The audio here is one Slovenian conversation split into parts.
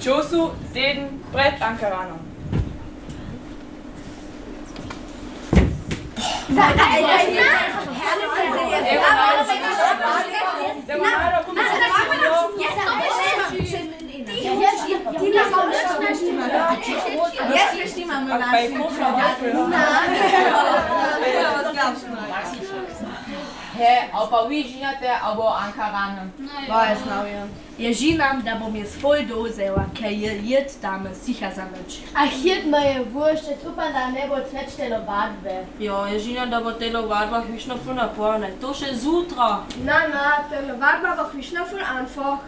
Čosu 7 pred Ankaranom. Aber wie žinate, aber Ankaranem? Weiß noch ja. Ja žinam, da bom jaz voll dozela, ker je jed dame sicher za noč. A hit me je wurscht, jetzt upam da ne bo cvet telovadbe. Ja, ja žinam, da bo telovadba hvišno ful naporne. To še zutra. Na, telovadba bo hvišno ful einfach.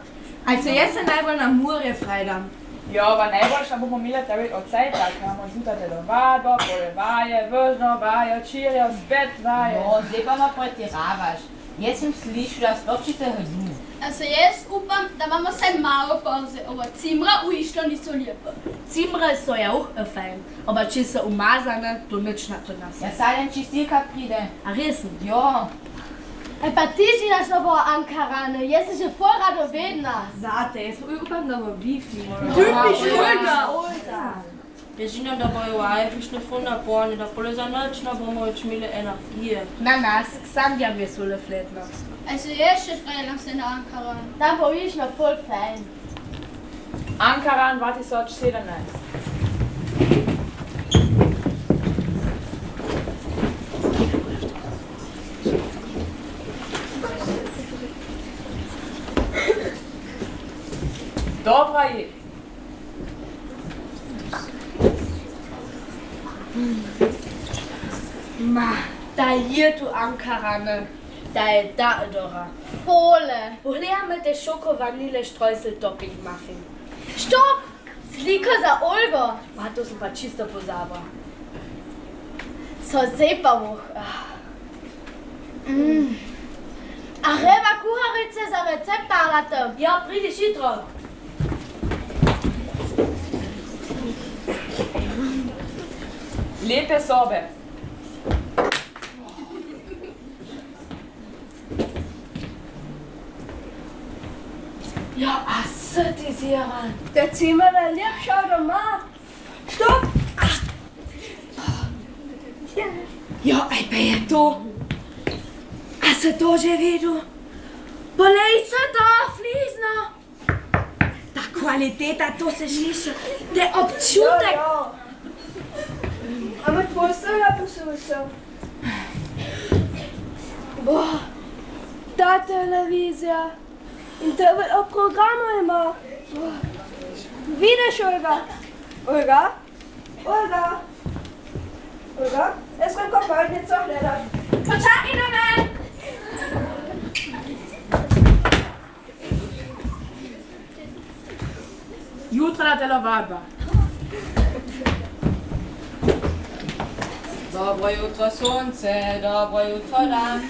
Also jaz se najbolj na Murje frejdam. Ja, aber najboljša bomo imeli tebi od cajta, ker imamo zjutraj telovadbo, pole vaje, vržno vaje, čirjo, spet vaje. No, zdaj pa ma pretiravaš. Jaz sem slišala, sploh če te hodimo. Also jaz upam, da imamo vsaj malo pauze, aber cimra v išlo niso lepe. Cimre so ja auch fein, aber če so umazane, to nič na to nas. Ja, sadem čistilka pride. A resen? Ja. Pa ti žinaš no bo Ankarane, jaz se že voll rado vedna. Zate, jaz upam, da bo Wi-Fi. Typisch Olga. Ja žinam, da bojo vaje hvišno ful naporne, da pole za noč ne bomo več imeli energije. Na nas, Sandja bi sole fletno. Also jaz še frejdam se na Ankaran. Da bo višno voll fein. Ankaran 2017. Dobra je. Ma, da je tu Ankarane, da je da Dora. Pole. Woher mit der Schoko-Vanille-Streusel-Topping-Muffin? Stopp! Slika za Olga. Ma, to sem pa čisto pozaba. So zepa vuh. A reba kuharice za recept dalatem. Ja, pridiš jutro. Lepe sobe. Ja, assetisieren. Der Zimmer der Liebschau doma. Stopp! Ja, aj pa je to. A se to že videl? Bolej se to flizno. Ta kvaliteta, to se sliši. Te občutek. A med postelja poslušal. Boah, ta televizija. In to o programu ima. Vidiš, Olga? Olga? Olga? Olga? Jaz sem kopalnico gledal. Počakaj na men! Jutra telovadba. Dobro jutro sonce, dobro jutro dan,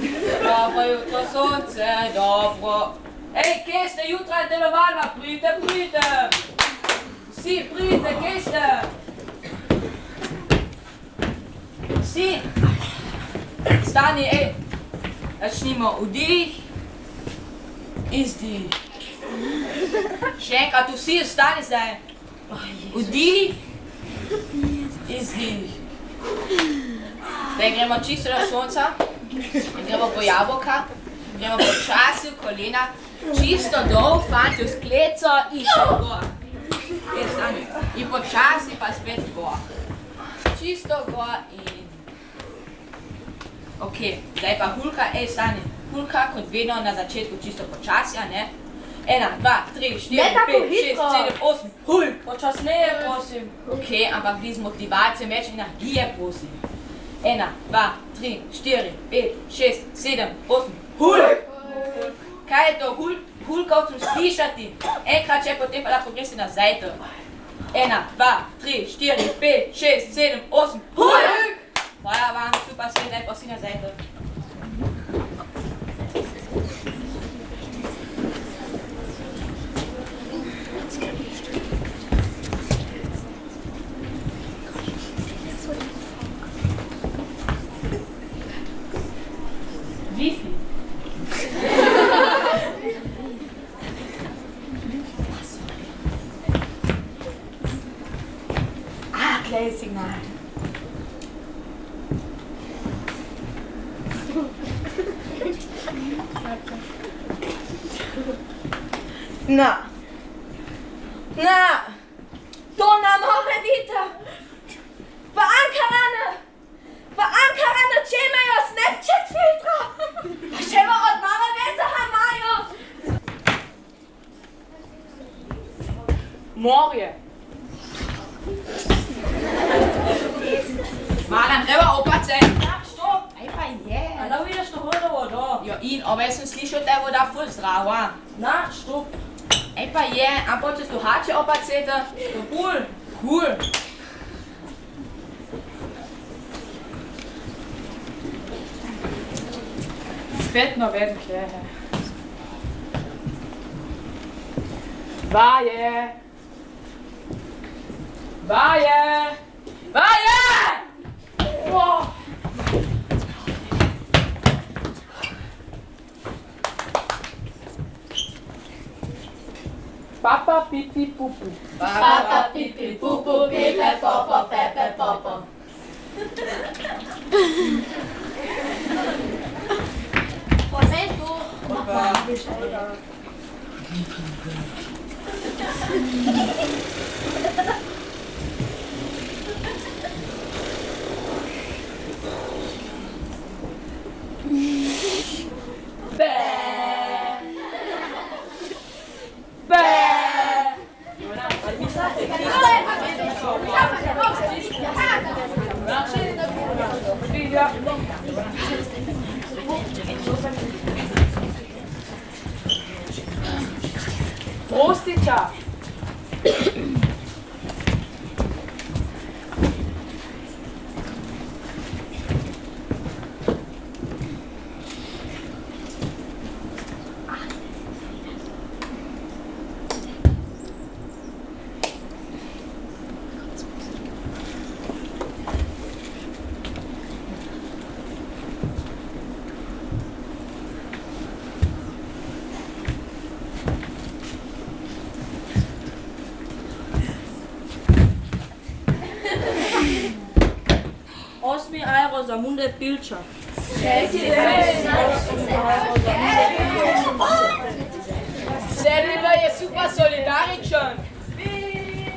dobro jutro sonce, dobro... Ej, kje ste, jutra je telovadba, pridite! Vsi, pridite, kje ste? Vsi! Stani, ej! Začnimo, vdih, izdih. Še enkrat, vsi vstani zdaj. Vdih, izdih. Zdaj gremo čisto do sonca, gremo po jabolka, gremo počasi v kolena, čisto dol, fanti, v skleco in še gor. In počasi pa spet gor. Čisto gor in... Ok, zdaj pa hulka, ej stani, hulka kot vedno na začetku čisto počasi, a ne? 1, 2, 3, 4, 5, 6, 7, 8, hulk! Počasneje, prosim. Ok, ampak vi z motivacijo več energije, prosim. 1, 2, 3, 4, 5, 6, 7, 8, hulk! Kaj je to hulk? Hulkovcem slišati. Enkrat še, potem pa lahko greste nazaj to. 1, 2, 3, 4, 5, 6, 7, 8, hulk! Hvala vam, super, sedaj pa si nazaj to. Wi-Fi. kleines Signal. Na, to nam ome vita. Vaankaranë që me jo Snapchat filtra. Pa shema od mama veze hamajo. Morgen. Maran, treba opacaj. Stop, aj pa je. A da vidiš to hodovo, da. Jo, in, aber jaz sem slišal, da je voda ful zdrava. Na, stop. Ej pa je, ampak če tu hače opacete, to cool. Spet noben klehe. Vaje! Oh. Papa, pipi, pupu. Papa, pipi, pupu, pipe, popo, pepe, popo. Prostića. €8 za munde pilča. Sedmiva je super solidaričen.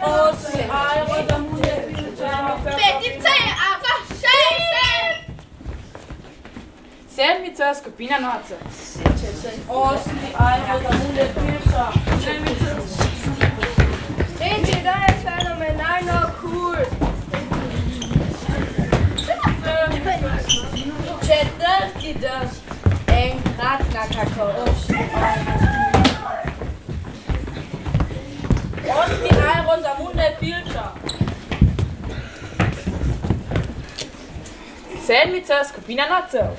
€8 za munde pilča. Petica je aber scheiße! Sedmica, skupina noce. €8 za munde pilča. Reči, da je fenomenalno cool. Četrti drž, enkrat na kakao. €8 za munde pilča. Sedmica, skupina nocev.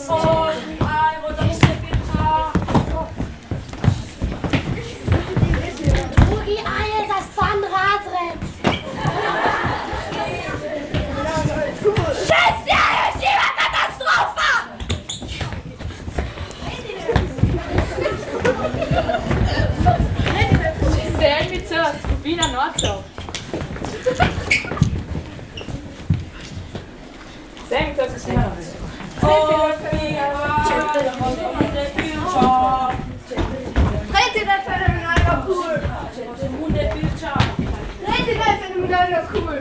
€8 za munde pilča. Drugi Eier, das Bahnradrett. Sedmica, skupina nocev. Sedmica, skupina nocev. Reti, da je fenomenalno cool. Munde pilča. Reti, da je fenomenalno cool.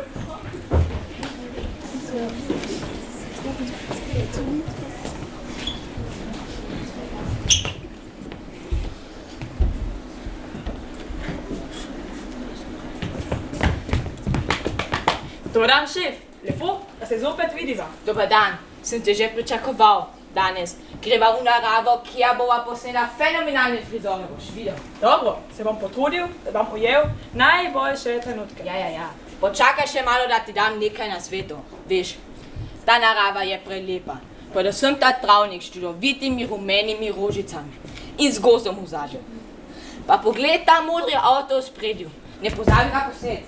Dobar dan, šef. Lepo, da se zopet vidiva. Dobar dan, sem te že pričakoval. Danes greva v naravo, kjer bova posnela fenomenalne frizore, boš videl. Dobro, se bom potrudil, da bom ujel najboljše trenutke. Ja. Počakaj še malo, da ti dam nekaj na svetu. Veš, ta narava je prelepa. Predvsem ta travnik s čudovitimi rumenimi rožicami in z gozdom v zadju. Pa pogled ta modri avto v spredju. Ne pozabi ga posnet.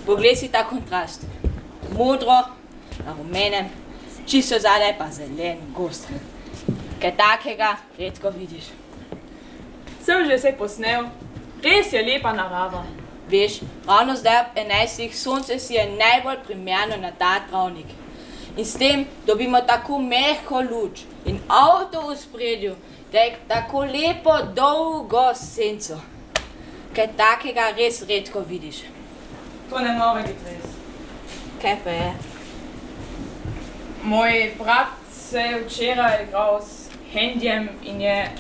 Poglej si ta kontrast. Modro na rumenem, čisto zadaj pa zelen gozd. Kaj takega redko vidiš. Sem že vse posnel. Res je lepa narava. Veš, ravno zdaj 11. sonce si je najbolj primerno na ta travnik. In s tem dobimo tako mehko luč in avto v spredju, da je tako lepo dolgo senco. Kaj takega res redko vidiš. To ne more biti res. Kaj pa je? Moj brat se je včeraj igral s hendjem in je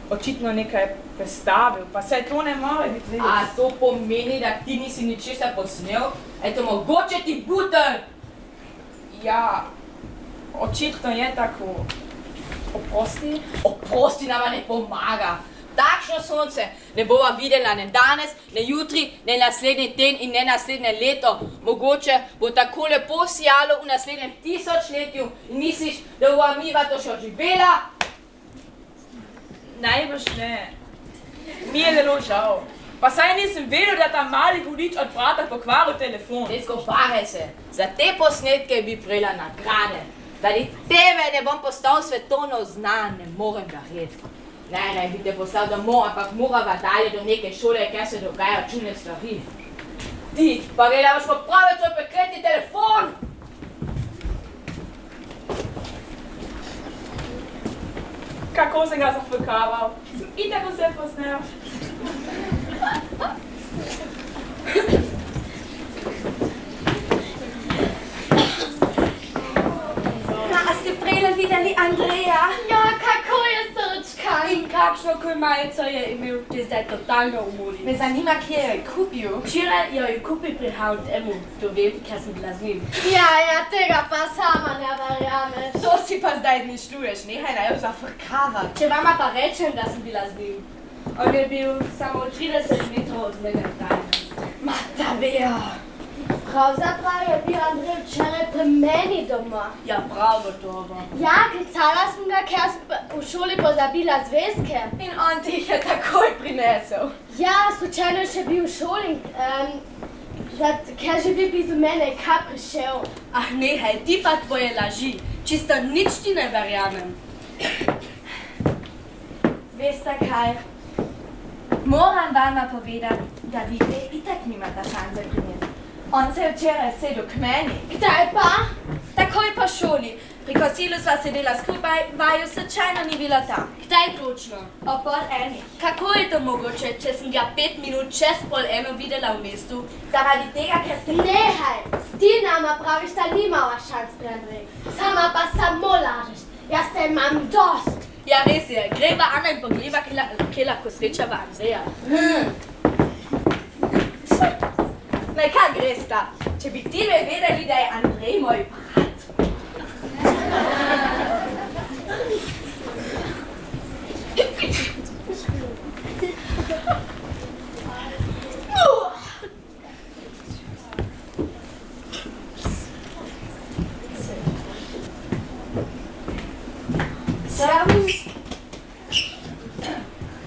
očitno nekaj prestavil, pa se to ne more biti res. A to pomeni, da ti nisi ničesar posnel? Eto, mogoče ti butelj! Ja, očitno je tako. Oprosti. Oprosti nama ne pomaga. Takšno sonce ne bova videla ne danes, ne jutri, ne naslednji teden in ne naslednje leto. Mogoče bo tako lepo sijalo v naslednjem tisočletju in misliš, da bova miva to še živela? Najbrž ne. Mi je zelo žal. Pa saj nisem vedel, da ta mali hudič od brata pokvaril telefon. Ne skovarjaj se. Za te posnetke bi prejela nagrade. Zaradi tebe ne bom postal svetovno znan, ne morem verjeti. Ne bi te poslal domov, ampak morava dalje do neke šole, kjer se dogajajo čudne stvari. Ti, pa gledaj, boš popravil tvoj prekleti telefon! Kako sem ga zafrkaval. Sem itak vse posnel. A ste prejle videli Andreja? Ja, kako je srčka? In kakšno kolmajico je imel, ti je zdaj totalno v modi. Me zanima, kje jo je kupil. Včeraj jo je kupil pri H&M-u, to vem, ker sem bila z njim. Ja, tega pa sama ne verjameš. To si pa zdaj izmišljuješ, nehaj na jo zafrkavati. Če vama pa rečem, da sem bila z njim. On je bil samo 30 metrov od mene daljni. Matavejo. Pravzaprav je bil Andrej včeraj pri meni doma. Ja, prav gotovo. Ja, klicala sem ga, ker sem v šoli pozabila zvezke. In on ti jih je takoj prinesel. Ja, slučajno je še bil v šoli, ker živi blizu mene, je kar prišel. Ah, nehaj, ti pa tvoje laži. Čisto nič ti ne verjamem. Veste kaj? Moram vama povedati, da vi dve itak nimata šanse pri njem. On se je včeraj sedel k meni. Kdaj pa? Takoj po šoli. Pri kosilu sva sedela skupaj, vaju slučajno ni bilo tam. Kdaj točno? O 12:30. Kako je to mogoče, če sem ga 5 minut čez 12:30 videla v mestu? Zaradi tega, ker ste... Nehaj, ti nama praviš, da nimava šans pri Andreju. Sama pa samo lažeš. Jaz te imam dost. Ja, res je. Greva Ana in pogleda, kje lahko srečava Andreja. Naj kaj gresta? Če bi ti me vedeli, da je Andrej moj brat. Servus.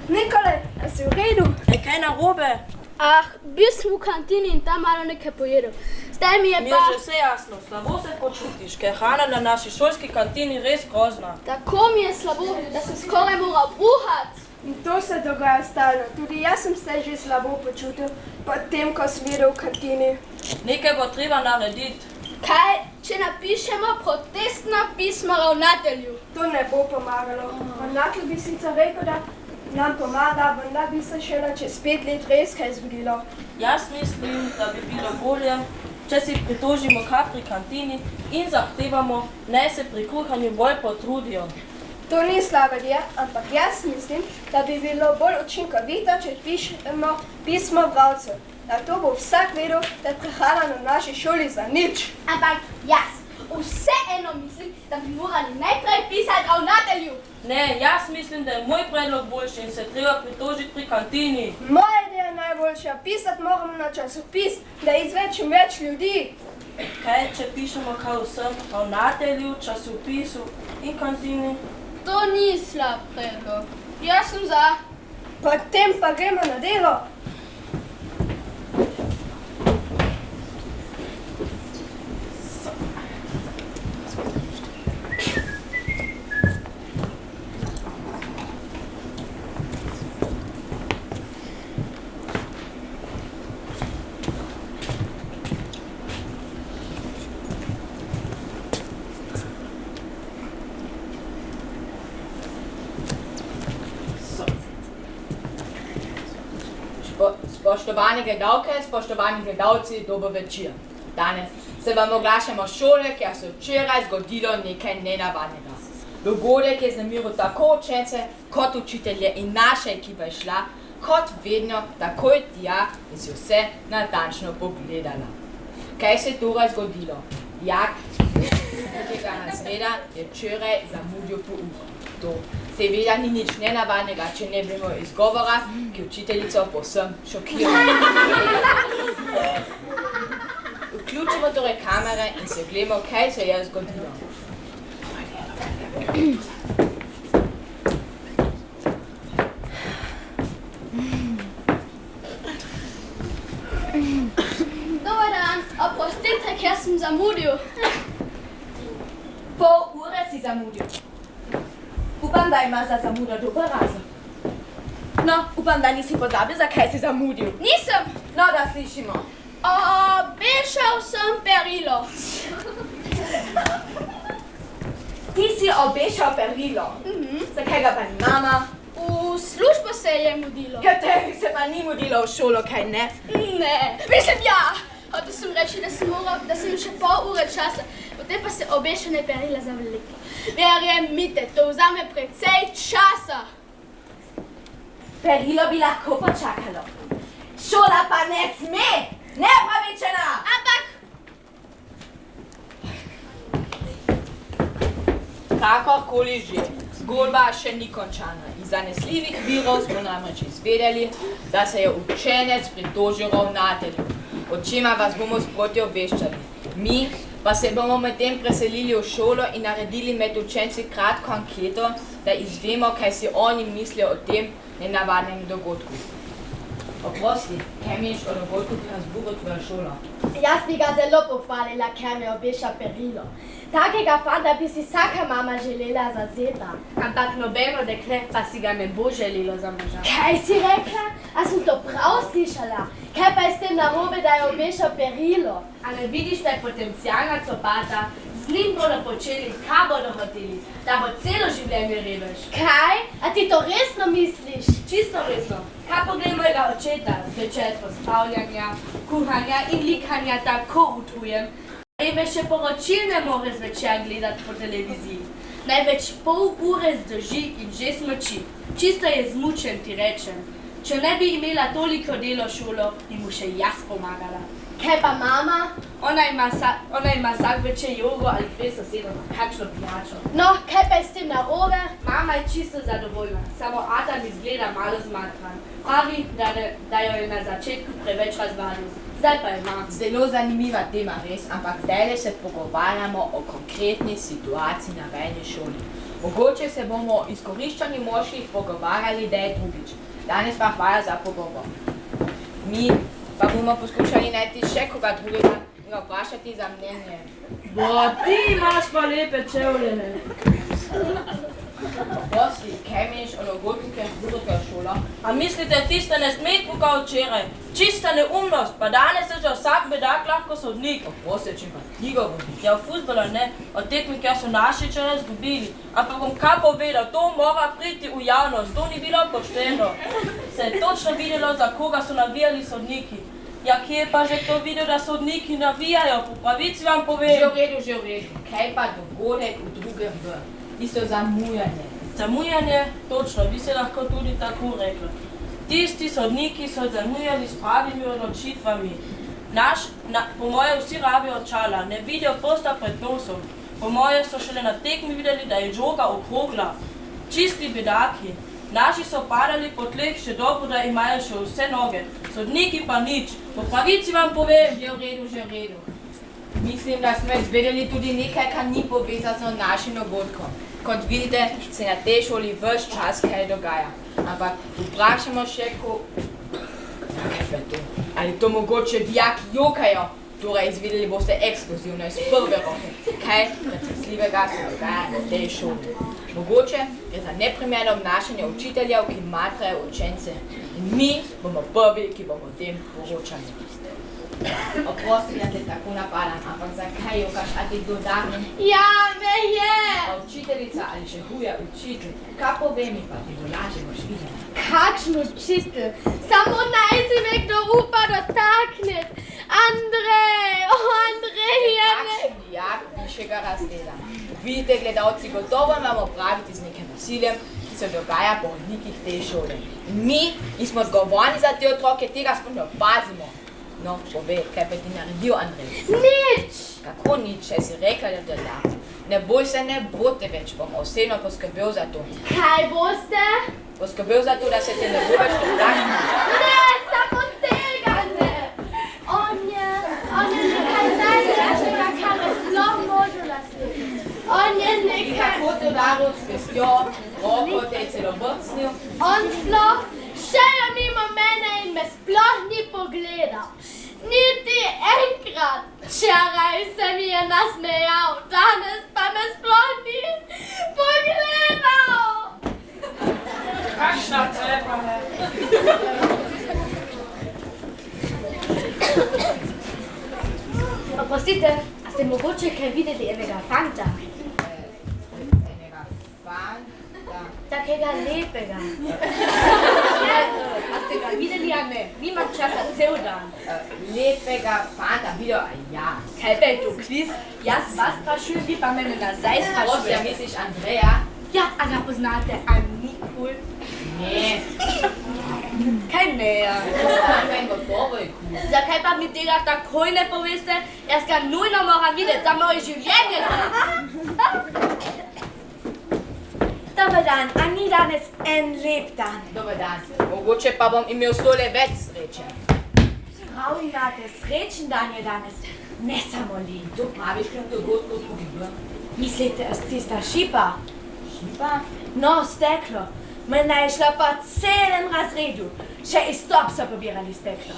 Nikolaj, a si v redu? Je kaj narobe? Ah, bil sem v kantini in tam malo nekaj pojedel. Zdaj mi je Mi pa... je že vse jasno, slabo se počutiš, ker je hrana na naši šolski kantini res grozna. Tako mi je slabo, da sem skoraj moral buhati. In to se dogaja stalno. Tudi jaz sem se že slabo počutil, potem ko sem videl v kantini. Nekaj bo treba narediti. Kaj, če napišemo protestno pismo ravnatelju? To ne bo pomagalo. Ravnatelj bi sicer rekel, da nam pomaga, vendar bi se šele čez 5 let res kaj zgodilo. Jaz mislim, da bi bilo bolje, če si pritožimo kar pri kantini in zahtevamo, naj se pri kuhanju bolj potrudijo. To ni slaba ideja, ampak jaz mislim, da bi bilo bolj učinkovito, če pišemo pismo bralcu. Da to bo vsak vedel, da je prehrana na naši šoli za nič. Ampak jaz vseeno mislim, da bi morali najprej pisati ravnatelju. Ne, jaz mislim, da je moj predlog boljši in se treba pritožiti pri kantini. Moja ideja je najboljša. Pisati moramo na časopis, da izve čim več ljudi. Kaj, če pišemo kaj vsem ravnatelju, časopisu in kantini? To ni slab predlog. Jaz sem za. Potem pa gremo na delo. Spoštovani gledalke, spoštovani gledalci, dober večer. Danes se vam oglašamo šole, kjer se včeraj zgodilo nekaj nenavadnega. Dogodek je znamiral tako učence kot učitelje in naša ekipa je šla, kot vedno, takoj tja in si vse natančno pogledala. Kaj se je torej zgodilo? Jak drugega razreda je včeraj zamudil pouk. To seveda ni nič nenavadnega, če ne vemo izgovora, ki učiteljico povsem šokira. Vključimo torej kamere in se gledamo, kaj se je zgodilo. Dobar dan, oprostite, ker sem zamudil. Pol ure si zamudil. Upam, da ima za zamudo dober razlog. No, upam, da nisi pozabil, zakaj si zamudil. Nisem. No, da slišimo. Obešal sem perilo. Ti si obešal perilo. Zakaj ga pa ni mama? V službo se je mudilo. Ja, tebi se pa ni mudilo v šolo, kaj ne? Ne, mislim ja. Hotel sem reči, da sem še pol ure časa, potem pa se obešene perila zavleklo. Verjemite, to vzame precej časa. Perilo bi lahko počakalo. Šola pa ne sme! Nepravičena! Ampak Kakorkoli že, zgodba še ni končana. Iz zanesljivih virov smo namreč izvedeli, da se je učenec pritožil ravnatelju, o čemer vas bomo sproti obveščali. Mi pa se bomo medtem preselili v šolo in naredili med učenci kratko anketo, da izvemo, kaj si oni mislijo o tem nenavadnem dogodku. Oprosti, kaj meniš o dogodku, ki razburil tvojo šolo? Jaz bi ga zelo pohvalila, ker mi obeša perilo. Takega fanta bi si vsaka mama želela za zeta. Ampak nobeno dekle pa si ga ne bo želelo za moža. Kaj si rekla? A sem to prav slišala? Kaj pa je s tem narobe, da je obešal perilo? A ne vidiš, da je potencijalna copata, z njim bodo počeli, kaj bodo hoteli, da bo celo življenje revež. Kaj? A ti to resno misliš? Čisto resno. Kaj poglej mojega očeta, zvečer pospravljanja, kuhanja in likanja tako utrujen, revež še poročil ne more zvečer gledati po televiziji. Največ pol ure zdrži in že smoči. Čisto je zmučen, ti rečem. Če ne bi imela toliko delo šolo, bi mu še jaz pomagala. Kaj pa mama? Ona ima vsak večer jogo ali dve sosedom, kakšno pijačo. No, kaj pa je s tem narobe? Mama je čisto zadovoljna, samo Adam izgleda malo zmatran. Pravi, da jo je na začetku preveč razvadil. Zdaj pa je ima. Zelo zanimiva tema, res, ampak zdaj se pogovarjamo o konkretni situaciji na vajni šoli. Mogoče se bomo o izkoriščanju moških pogovarjali, da je drugič. Danes pa hvala za pogovor. Mi pa bomo poskušali najti še koga drugega in ga vprašati za mnenje. Bo, ti imaš pa lepe čevlje. Oprosti, kaj meniš o dogodku, ki je razburil tvojo šolo? A mislite, tiste ne smetku kao včeraj? Čista neumnost, pa danes je že vsak bedak lahko sodnik. Oprosti, če pa ti govoriš. Ja, v fuzbolu ne, od tekmi, kjer so naši včeraj izgubili. Ampak bom kaj povedal, to mora priti v javnost, to ni bilo pošteno. Se je točno videlo, za koga so navijali sodniki. Ja, kje je pa že kdo videl, da sodniki navijajo, po pravici vam povem. Že v redu. Kaj pa dogodek v drugem V? Isto zamujanje. Zamujanje, točno, bi se lahko tudi tako reklo. Tisti sodniki so zamujali s pravimi odločitvami. Po moje vsi rabijo očala, ne vidijo posta pred nosom. Po moje so šele na tekmi videli, da je žoga okrogla. Čisti bedaki. Naši so padali po tleh, še dobro, da imajo še vse noge. Sodniki pa nič. Po pravici vam povem. Že v redu. Mislim, da smo izvedeli tudi nekaj, kar ni povezano z našim dogodkom. Kot vidite, se na tej šoli ves čas kaj dogaja. Ampak vprašamo še, kaj pa je to? Ali to mogoče dijaki jokajo? Torej, izvedeli boste ekskluzivno iz prve roke, kaj pretresljivega se dogaja na tej šoli. Mogoče je za neprimerno obnašanje učiteljev, ki matrajo učence. In mi bomo prvi, ki bomo o tem poročali. Oprosti, da te tako napadam, ampak zakaj jokaš, a ti kdo da? ja, me je. A učiteljica ali še huje učitelj, kaj pove mi pa ti bo lažje boš videla? Kakšen učitelj? Samo naj si me kdo upa dotaknit. Andrej, Andrej, Jak višjega razreda. Vidite, gledalci, gotovo imamo opraviti z nekim nasiljem, ki se dogaja po hodnikih te šole. Mi smo odgovorni za te otroke, tega sploh ne opazimo. No, povej, kaj pa ti naredil, Andrej? nič. Kako nič, če si rekla, da da. Ne boj se, ne bote več, bom osebno poskrbel za to. Kaj boste? Poskrbel za to, da se te ne bo več dotaknil. Ne, samo tega ne. On je nekaj najlepšega, kar me sploh možila slišati. On je nekaj... Kako te udaril s pestjo, roko te je celo brcnil. On sploh šel mimo mene in me sploh ni pogledal. Niti enkrat. Včeraj se mi je nasmejal, danes pa me sploh ni pogledal. Kakšna trepa, ne? Oprostite, a ste mogoče kaj videli enega fanta? Enega fanta. Takega lepega. A ste ga videli, a ne? Nima časa cel dan. Lepega fanta, videl, ja. Kaj pa je to kviz? Jaz vas sprašujem, vi pa mene nazaj Osja, sprašujete. misliš Andreja? Ja, a ga poznate, a ni cool? Ne. Kaj ne, ja? Meni gotovo je kul. Zakaj pa mi tega takoj ne poveste? Jaz ga nujno moram videti za moje življenje. Dobar dan, a ni danes en lep dan? Dobar dan. Mogoče pa bom imel stole več sreče. Prav imate, srečen dan je danes, ne samo lep. To praviš, kljub dogodku tudi bilo. Mislite, tista šipa? Šipa? No, steklo. Mene je šla po celem razredu. Še izstop so pobirali steklo.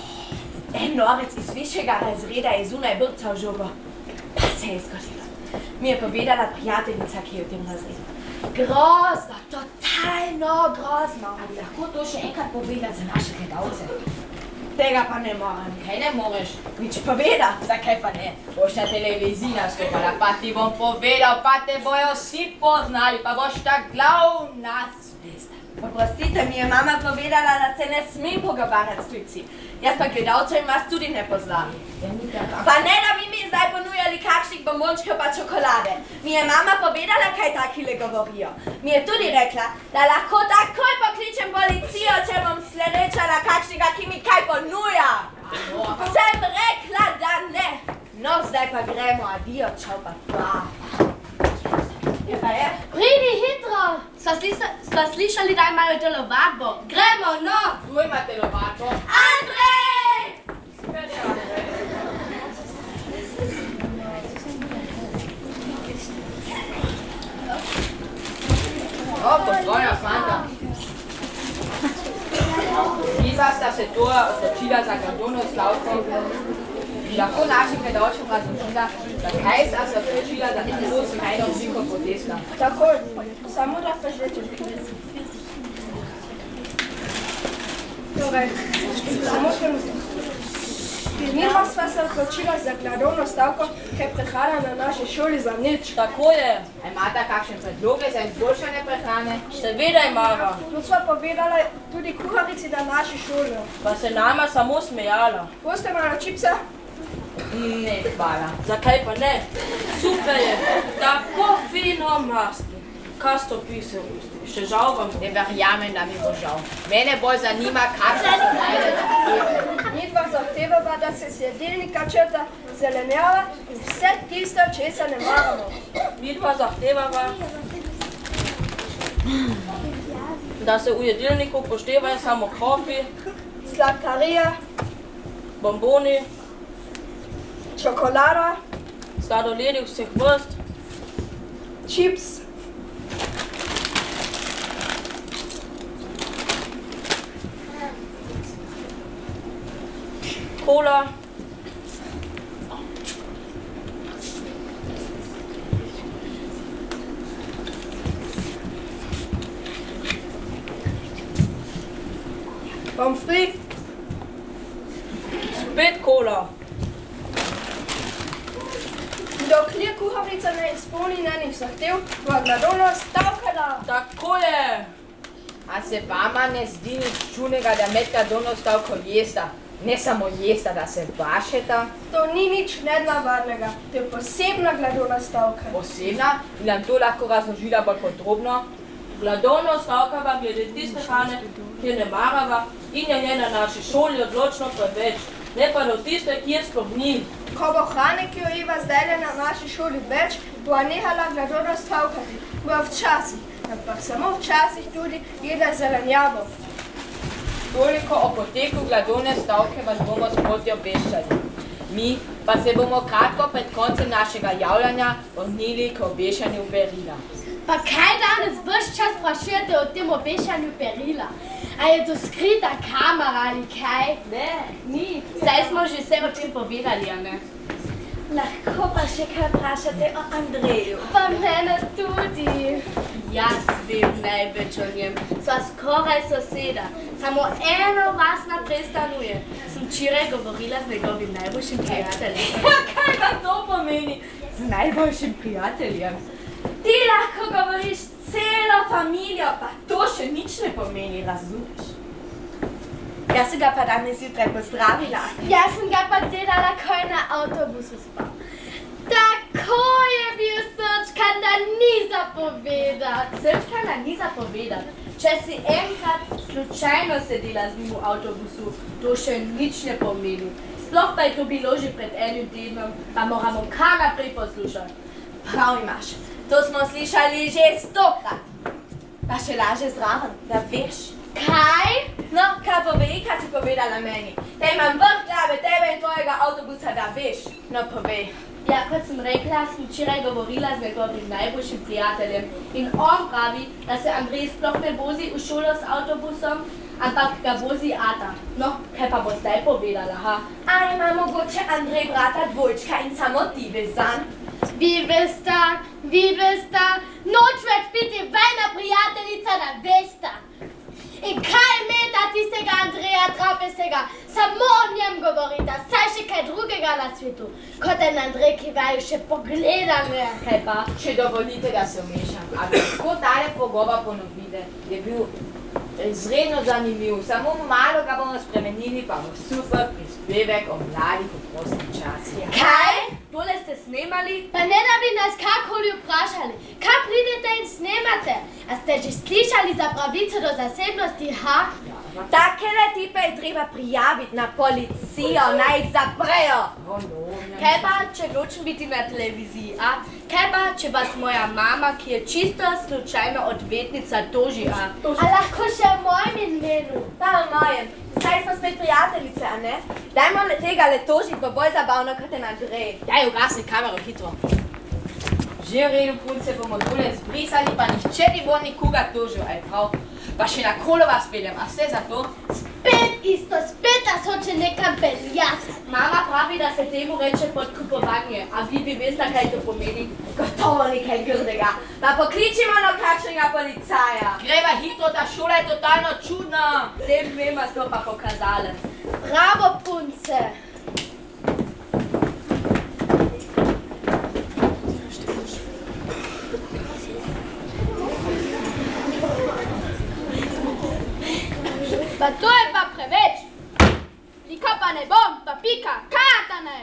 En norec iz višjega razreda je zunaj brcal žogo. Pa se je zgodilo. Mi je povedala prijateljica, ki je v tem razredu. Grozno, totalno grozno. Ali lahko to še enkrat povedati za naše gledalce? Tega pa ne morem. Kaj ne moreš? Nič povedati. Zakaj pa ne? Boš na televiziji nastopala, pa ti bom povedal, pa te bojo vsi poznali, pa boš ta glavna zvezda. Oprostite, mi je mama povedala, da se ne smem pogovarjati s tujci. Jaz pa gledalcev in vas tudi ne poznam. Pa ne, da bi mi zdaj ponujali kakšnih bombončkov pa čokolade. Mi je mama povedala, kaj takile govorijo. Mi je tudi rekla, da lahko takoj pokličem policijo, če bom srečala kakšnega, ki mi kaj ponuja. Sem rekla, da ne. No, zdaj pa gremo, adijo, čau pa pa. Pridi hitro. Sva slišali, da imajo telovadbo. Gremo, no. Tu imate lovato. Andrej! O, pozdravljam, fanta. Vidva sta se torej odločila za Gladonov slavko. Bi lahko našim gledalcem razložila, zakaj sta se odločila za tako skrajno obliko protesta. Takoj, samo da prežvečem. Torej, samo trenutek. Midva sva se odločila za gladovno stavko, ker prehrana na naši šoli za nič. Tako je, A imata kakšne predloge za izboljšanje prehrane? seveda imamo, To sva povedala tudi kuharici na naši šoli. pa se nama samo smejala. Boste malo čipsa? Ne, hvala. Zakaj pa ne? Super je, tako fino mastno. Kasto pise v usti, še žal vam Ne verjamem, da mi bo žal. Mene bolj zanima, kakšne so najne zahteve. Midva zahtevava, da se z jedilnika črta zelenjava in vse tisto, česa ne maramo. Midva zahtevava, da se v jedilniku upoštevajo samo kofi, Sladkarija, bomboni, čokolada, sladoledi vseh vrst, čips, kola, pommes frites, spet kola. dokler kuharica ne izpolni njenih zahtev, bo gladovno stavkala. Tako je. A se vama ne zdi nič čudnega, da med gladovno stavko jesta, ne samo jesta, da se bašeta? To ni nič nenavadnega, to je posebna gladovna stavka. Posebna? In nam to lahko razložila bolj podrobno? Gladovno stavkava glede tiste hrane, ki je ne marava in je ne na naši šoli odločno preveč, ne pa do tiste, ki je sploh ni. Ko bo hrane, ki jo jeva zdaj na naši šoli več, bo nehala gladovno stavkati. Bo včasih, ampak samo včasih tudi jedla zelenjavo. Toliko o poteku gladovne stavke vas bomo sproti obveščali. Mi pa se bomo kratko pred koncem našega javljanja vrnili k obešanju perila. Pa kaj danes ves čas sprašujete o tem obešanju perila? A je to skrita kamera ali kaj? Ne, ni. Saj smo že vse o tem povedali, a ne? Lahko pa še kaj vprašate o Andreju. Pa mene tudi. Jaz vem največ o njem. Sva skoraj soseda. Samo eno vas naprej stanuje. Sem včeraj govorila z njegovim najboljšim prijateljem. Kaj pa to pomeni? Z najboljšim prijateljem? Ti lahko govoriš s celo familijo, pa to še nič ne pomeni, razumeš? Jaz sem ga pa danes jutraj pozdravila. Jaz sem ga pa gledala, ko je na avtobusu spal. Tako je bil srčkan, da ni zapovedal. Srčkan da ni zapovedal. Če si enkrat slučajno sedela z njim v avtobusu, to še nič ne pomeni. Sploh pa je to bilo že pred enim tednom, pa moramo kar naprej poslušati. Prav imaš. To smo slišali že 100-krat. Pa še laže zraven, da veš. Kaj? No, kaj povej, kaj si povedala meni? Da imam vrh glave tebe in tvojega avtobusa, da veš. No, povej. Ja, kot sem rekla, sem včeraj govorila z njegovim najboljšim prijateljem in on pravi, da se Andrej sploh ne vozi v šolo s avtobusom, ampak ga vozi ata. No, kaj pa bo zdaj povedala, ha? A ima mogoče Andrej brata dvojčka in samo ti veš zanj? Vi veste, noč več biti vajna prijateljica, da veste. In kaj imeta tistega Andreja Trapestega, samo o njem govorite, saj še kaj drugega na svetu, kot en Andrej, ki vaju še pogleda me. Kaj pa, če dovolite, da se vmešam, a lahko tale pogovor ponovite, je bil izredno zanimiv, samo malo ga bomo spremenili, pa bo super prispevek o mladih v prostem času. Kaj? Tole ste snemali? Pa ne da bi nas karkoli vprašali, kaj pridete in snemate? A ste že slišali za pravico do zasebnosti, ha? Takele tipe je treba prijaviti na policijo, naj jih zaprejo. Kaj pa, če nočem biti na televiziji, a? Kaj pa, če vas moja mama, ki je čisto slučajno odvetnica, toži, a? A lahko še v mojem imenu? Da, v mojem. Saj smo spet prijateljice, a ne? Dajmo tega le tožiti, bo bolj zabavno kot en Andrej. Daj, ugasni kamero hitro. Že v redu, punce, bomo tole zbrisali, pa nihče ni bo nikoga tožil, aj prav. Pa še na kolo vas peljem, a ste za to? Spet isto, spet nas hoče nekam peljati. Mama pravi, da se temu reče podkupovanje, a vi bi vesla, kaj to pomeni? Gotovo nekaj grdega. Pa pokličimo na kakšnega policaja. Greva hitro, ta šola je totalno čudna. Tem dvema smo pa pokazali. Bravo, punce. Pa to je pa preveč. Lika pa ne bom, pa pika, kata ne.